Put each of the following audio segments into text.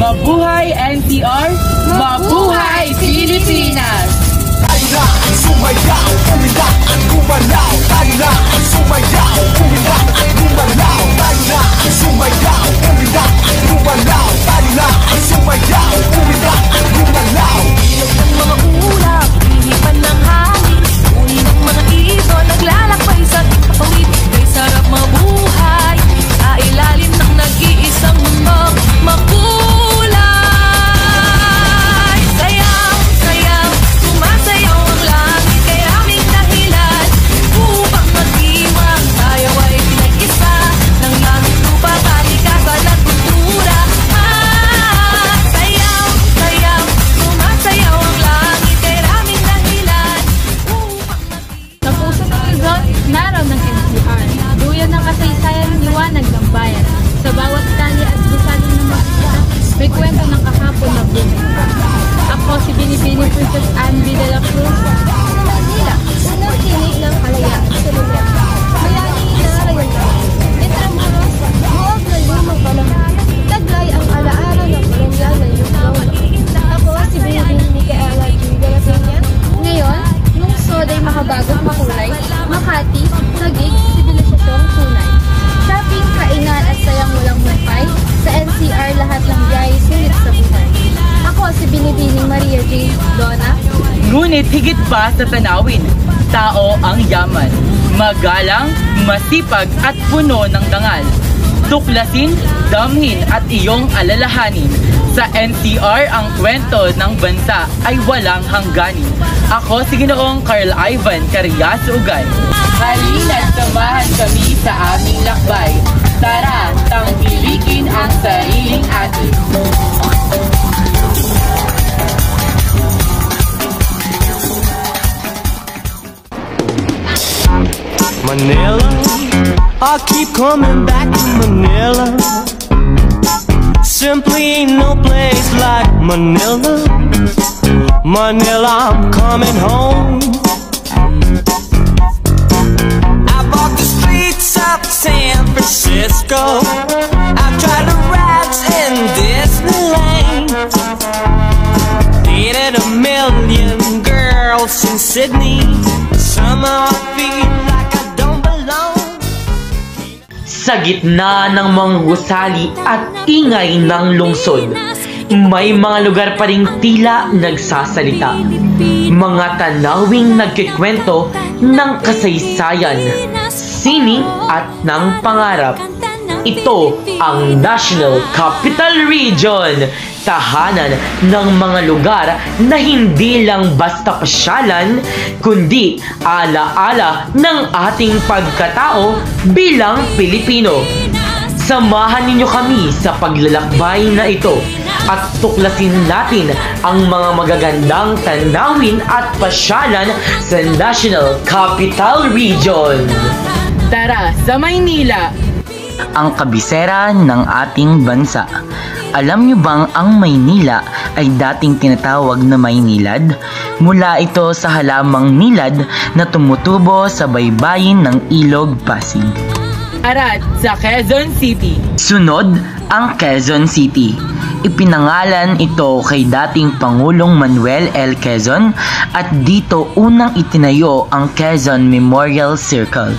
Mabuhay NCR! Mabuhay Pilipinas! Tayo na ang sumayaw, umila at gumalaw. Tayo na ang sumayaw, umila at gumalaw. Tayo na ang sumayaw, umila at gumalaw. Tayo na ang sumayaw, umila at gumalaw. Ilog ng mga ulap, hinipan ng hangin, uli ng mga ibon, naglalakbay sa kapawid. Kay sarap mabuhay, sa ilalim ng nag-iisang mundong makulay. Sayaw, sayaw, sumasayaw ang langit, kay aming dahilan upang magdiwang. Tayo ay pinag-isa ng langit, lupa, kalikasan at kultura. Sayaw, sayaw, sumasayaw ang langit, kay aming dahilan upang magdiwang. Sa puso ng Luzon, naraw ng NCR. Duyan ng kasaysayan, liwanag ng bayan. Sa bawat kalye at gusali ng makikita, may kwento ng kahapon na buhay. Ako si Binibini Princess Anne B. de la Cruz. Sa Manila, unang tinig ng kalayaan sa lugar. Mayani na rayon namin. Intramuros, buwag ng lumang panahon. Taglay ang alaala ng kolonyal na Luzon. Ako si Binibini Micaela G. de la Peña. Ngayon, lungsod ay makabagong makulay, Makati, Taguig, sibilisasyong tunay. Shopping, kainan at sayang walang humpay. Sa NCR lahat ng biyay sulit sa buhay. Ako si Binibining Maria J. Donna. Ngunit higit pa sa tanawin, tao ang yaman. Magalang, masipag at puno ng dangal. Tuklasin, damhin at iyong alalahanin. Sa NCR ang kwento ng bansa ay walang hangganin. Ako si Ginoong Carl Ivan Carias Ugay. Halina't samahan kami sa aming lakbay. Tara, tangkilikin ang sariling atin. Manila, I keep coming back to Manila. Simply ain't no place like Manila. Manila, I'm coming home. I walked the streets of San Francisco. I tried the rides in Disneyland. Dated a million girls in Sydney. Somehow I feel like I don't belong. Sa gitna ng mga gusali at ingay ng lungsod, may mga lugar pa ring tila nagsasalita. Mga tanawing nagkikwento ng kasaysayan, sining at ng pangarap. Ito ang National Capital Region, tahanan ng mga lugar na hindi lang basta pasyalan, kundi ala-ala ng ating pagkatao bilang Pilipino. Samahan ninyo kami sa paglalakbay na ito at tuklasin natin ang mga magagandang tanawin at pasyalan sa National Capital Region. Tara sa Maynila! Ang kabisera ng ating bansa. Alam nyo bang ang Maynila ay dating tinatawag na Maynilad? Mula ito sa halamang nilad na tumutubo sa baybayin ng Ilog Pasig. Arat sa Quezon City. Sunod ang Quezon City. Ipinangalan ito kay dating Pangulong Manuel L. Quezon at dito unang itinayo ang Quezon Memorial Circle.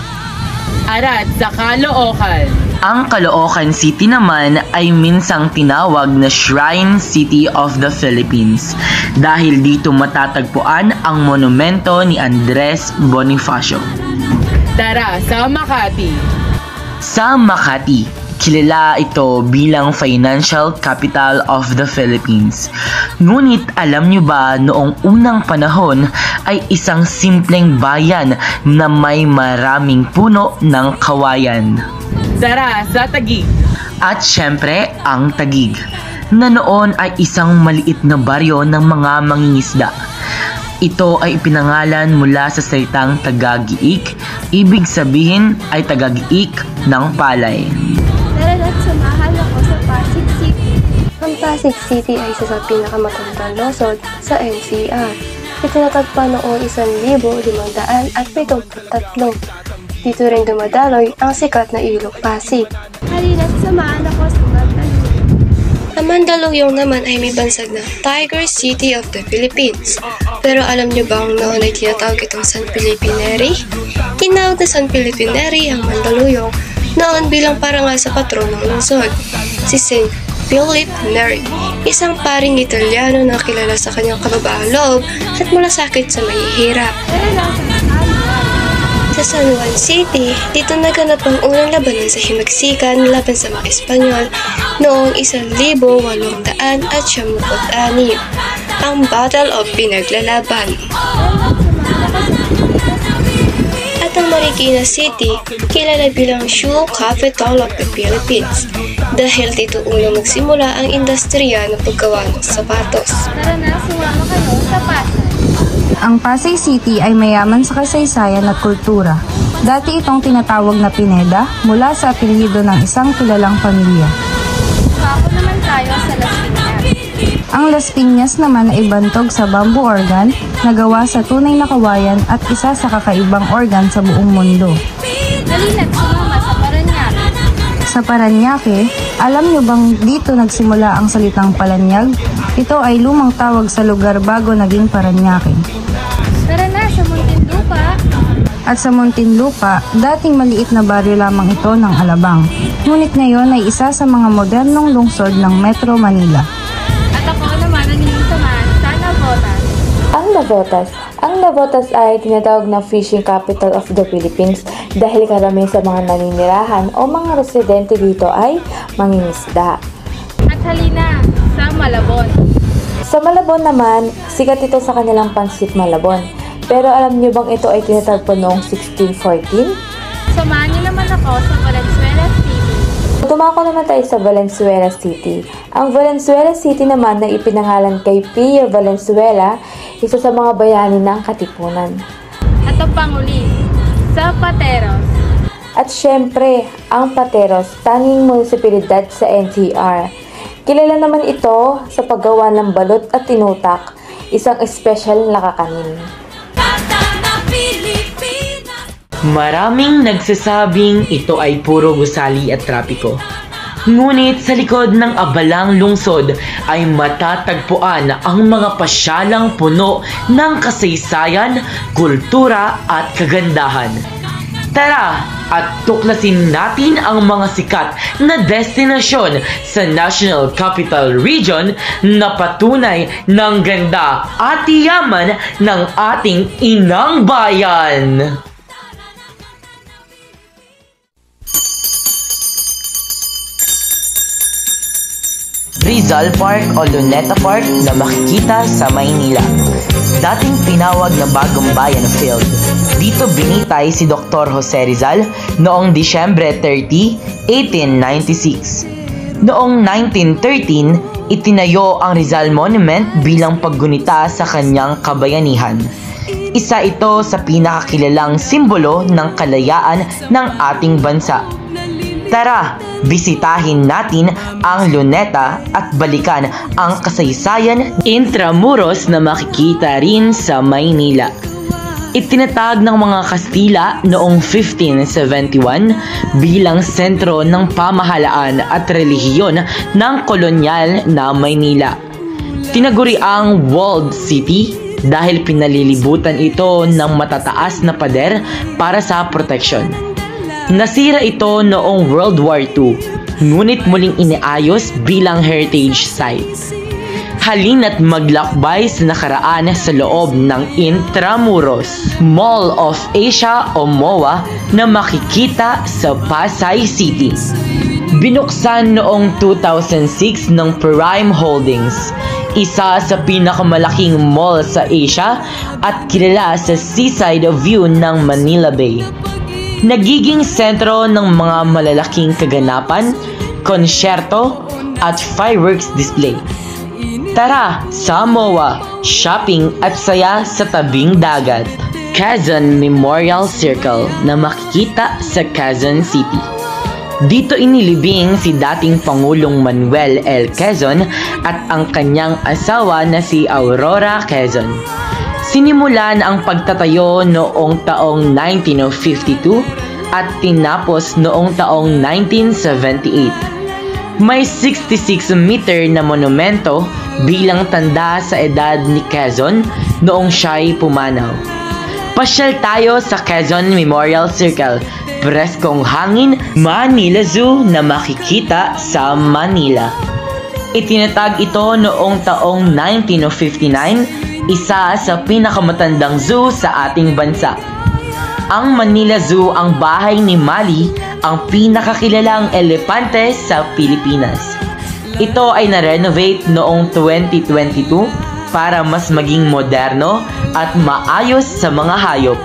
Arat sa Caloocan. Ang Caloocan City naman ay minsang tinawag na Shrine City of the Philippines dahil dito matatagpuan ang monumento ni Andres Bonifacio. Tara sa Makati. Sa Makati, kilala ito bilang Financial Capital of the Philippines. Ngunit alam nyo ba noong unang panahon ay isang simpleng bayan na may maraming puno ng kawayan. Tara sa Taguig. At syempre, ang Taguig, na noon ay isang maliit na baryo ng mga mangingisda. Ito ay ipinangalan mula sa salitang Tagagiik, ibig sabihin ay tagagiik ng palay. Narana't samahan ako sa Pasig City. Ang Pasig City ay isa sa pinakamatandang lungsod sa NCR. Itinatagpa noong 1573. Dito rin dumadaloy ang sikat na Ilog Pasig. Halina't samahan ako sa Magdalena. Ang Mandaluyong naman ay may bansag na Tiger City of the Philippines. Pero alam niyo bang noon ay tinatawag itong San Felipe Neri? Tinawag na San Felipe Neri ang Mandaluyong noon bilang parangal sa patron ng lungsod, si Saint Philip Neri, isang paring Italiano na kilala sa kanyang kababaang loob at malasakit sa mahihirap. Sa San Juan City, dito naganap ang unang labanan sa himagsikan laban sa mga Espanyol noong 1896, ang Battle of Pinaglalaban. At ang Marikina City, kilala bilang shoe capital of the Philippines dahil dito unang nagsimula ang industriya ng paggawa ng sapatos. Tara na, sumama kayo sa Pasay. Ang Pasay City ay mayaman sa kasaysayan at kultura. Dati itong tinatawag na Pineda mula sa apelyido ng isang kilalang pamilya. Sumako naman tayo sa Las Piñas. Ang Las Piñas naman ay bantog sa bamboo organ na gawa sa tunay na kawayan at isa sa kakaibang organ sa buong mundo. Halina't sumama sa Parañaque. Sa Parañaque, alam niyo bang dito nagsimula ang salitang Palanyag? Ito ay lumang tawag sa lugar bago naging Parañaque. Tara na sa Muntinlupa. At sa Muntinlupa, dating maliit na baryo lamang ito ng Alabang. Ngunit ngayon ay isa sa mga modernong lungsod ng Metro Manila. At ako naman ang inyong samahan sa Navotas. Ang Navotas ay tinatawag na fishing capital of the Philippines dahil karamihan sa mga naninirahan o mga residente dito ay mangingisda. At halina sa Malabon. Sa Malabon naman, sikat ito sa kanilang pansit Malabon. Pero alam niyo bang ito ay tinatagpo noong 1614? Samahan niyo naman ako sa Valenzuela City. Tumako naman tayo sa Valenzuela City. Ang Valenzuela City naman na ipinangalan kay Pio Valenzuela, isa sa mga bayani ng Katipunan. At ang panguli, sa Pateros. At syempre, ang Pateros, tanging munisipalidad sa NCR. Kilala naman ito sa paggawa ng balot at tinutak, isang espesyal na kakanin. Maraming nagsasabing ito ay puro gusali at trapiko. Ngunit sa likod ng abalang lungsod ay matatagpuan ang mga pasyalang puno ng kasaysayan, kultura at kagandahan. Tara at tuklasin natin ang mga sikat na destinasyon sa National Capital Region na patunay ng ganda at yaman ng ating inang bayan. Rizal Park o Luneta Park na makikita sa Maynila. Dating tinawag na Bagong Bayan Field. Dito binitay si Dr. Jose Rizal noong Disyembre 30, 1896. Noong 1913, itinayo ang Rizal Monument bilang paggunita sa kanyang kabayanihan. Isa ito sa pinakakilalang simbolo ng kalayaan ng ating bansa. Tara, bisitahin natin ang Luneta at balikan ang kasaysayan intramuros na makikita rin sa Maynila. Itinatag ng mga Kastila noong 1571 bilang sentro ng pamahalaan at relihiyon ng kolonyal na Maynila. Tinaguri ang Walled City dahil pinalilibutan ito ng matataas na pader para sa proteksyon. Nasira ito noong World War II, ngunit muling iniayos bilang heritage site. Halina't maglakbay sa nakaraan sa loob ng Intramuros Mall of Asia o MOA na makikita sa Pasay City. Binuksan noong 2006 ng Prime Holdings, isa sa pinakamalaking mall sa Asia at kilala sa seaside view ng Manila Bay. Nagiging sentro ng mga malalaking kaganapan, konsyerto at fireworks display. Tara sa MOA, shopping at saya sa tabing dagat. Quezon Memorial Circle na makikita sa Quezon City. Dito inilibing si dating Pangulong Manuel L. Quezon at ang kanyang asawa na si Aurora Quezon. Sinimulan ang pagtatayo noong taong 1952 at tinapos noong taong 1978. May 66-meter na monumento bilang tanda sa edad ni Quezon noong siya'y pumanaw. Pasyal tayo sa Quezon Memorial Circle, preskong hangin, Manila Zoo na makikita sa Manila. Itinatag ito noong taong 1959, isa sa pinakamatandang zoo sa ating bansa. Ang Manila Zoo ang bahay ni Mali, ang pinakakilalang elepante sa Pilipinas. Ito ay na-renovate noong 2022 para mas maging moderno at maayos sa mga hayop.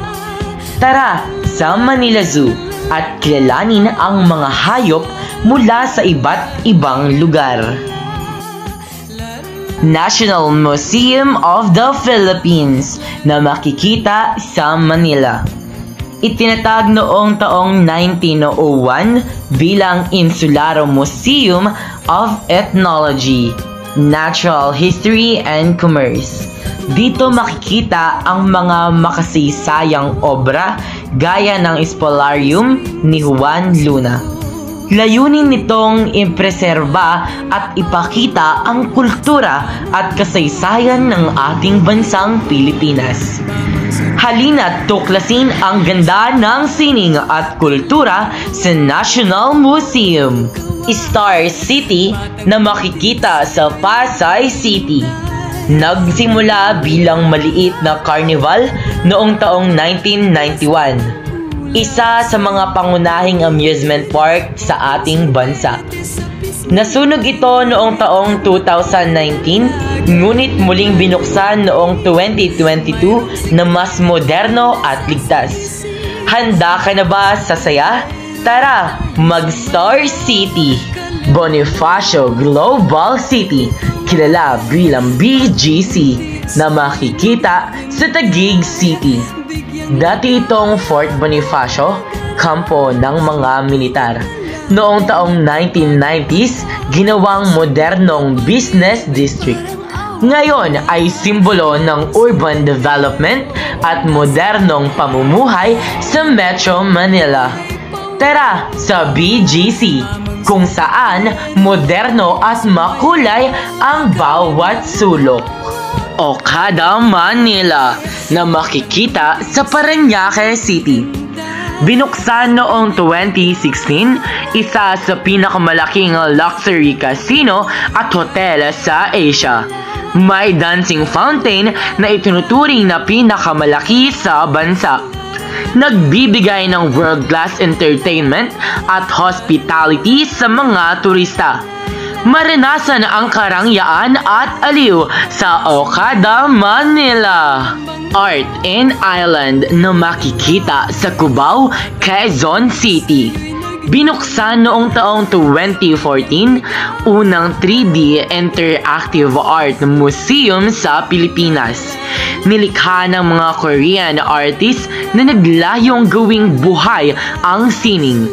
Tara sa Manila Zoo at kilalanin ang mga hayop mula sa iba't ibang lugar. National Museum of the Philippines na makikita sa Manila. Itinatag noong taong 1901 bilang Insular Museum of Ethnology, Natural History and Commerce. Dito makikita ang mga makasaysayang obra gaya ng Spolarium ni Juan Luna. Layunin nitong ipreserba at ipakita ang kultura at kasaysayan ng ating bansang Pilipinas. Halina't tuklasin ang ganda ng sining at kultura sa National Museum, Star City na makikita sa Pasay City. Nagsimula bilang maliit na carnival noong taong 1991. Isa sa mga pangunahing amusement park sa ating bansa. Nasunog ito noong taong 2019, ngunit muling binuksan noong 2022 na mas moderno at ligtas. Handa ka na ba sa saya? Tara, mag-Star City! Bonifacio Global City, kilala bilang BGC, na makikita sa Taguig City. Dati itong Fort Bonifacio, kampo ng mga militar. Noong taong 1990s, ginawang modernong business district. Ngayon ay simbolo ng urban development at modernong pamumuhay sa Metro Manila. Tara sa BGC, kung saan moderno at makulay ang bawat sulok. Okada, Manila na makikita sa Parañaque City. Binuksan noong 2016, isa sa pinakamalaking luxury casino at hotel sa Asia. May dancing fountain na itinuturing na pinakamalaki sa bansa. Nagbibigay ng world-class entertainment at hospitality sa mga turista. Maranasan ang karangyaan at aliw sa Okada, Manila. Art and Island na makikita sa Cubao, Quezon City. Binuksan noong taong 2014, unang 3D interactive art museum sa Pilipinas. Nilikha ng mga Korean artists na naglayong gawing buhay ang sining.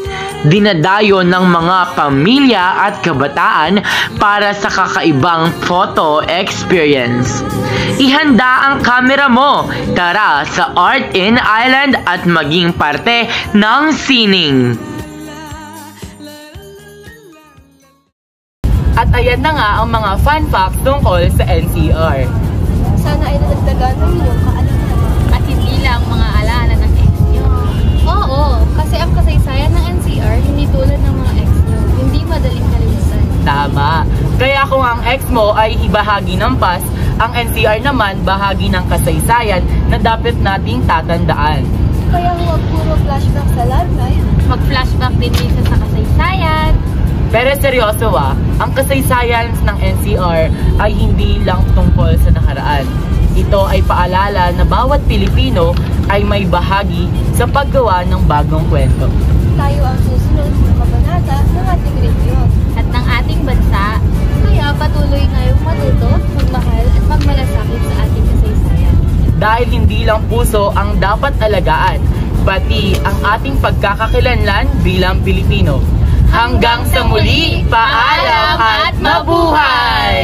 Dinadayo ng mga pamilya at kabataan para sa kakaibang photo experience. Ihanda ang kamera mo! Tara sa Art and Island at maging parte ng sining! At ayan na nga ang mga fun facts tungkol sa NCR. Sana ay nadagdagan ng iyong kaalaman. At hindi lang mga alaala ng ex nyo. Oo, kasi ang kasaysayan ng NCR hindi tulad ng mga ex nyo. Hindi madaling kalimutan. Tama. Kaya kung ang ex mo ay ibahagi ng past, ang NCR naman bahagi ng kasaysayan na dapat nating tatandaan. Kaya huwag puro flashback sa love life. Mag-flashback din minsan sa kasaysayan. Pero seryoso ang kasaysayan ng NCR ay hindi lang tungkol sa nakaraan. Ito ay paalala na bawat Pilipino ay may bahagi sa paggawa ng bagong kwento. Tayo ang susunod na kabanata ng ating rehiyon At ng ating bansa. Kaya patuloy ngayong matuto, magmahal at magmalasakit sa ating kasaysayan. Dahil hindi lang puso ang dapat alagaan, pati ang ating pagkakakilanlan bilang Pilipino. Hanggang sa muli, paalam at mabuhay!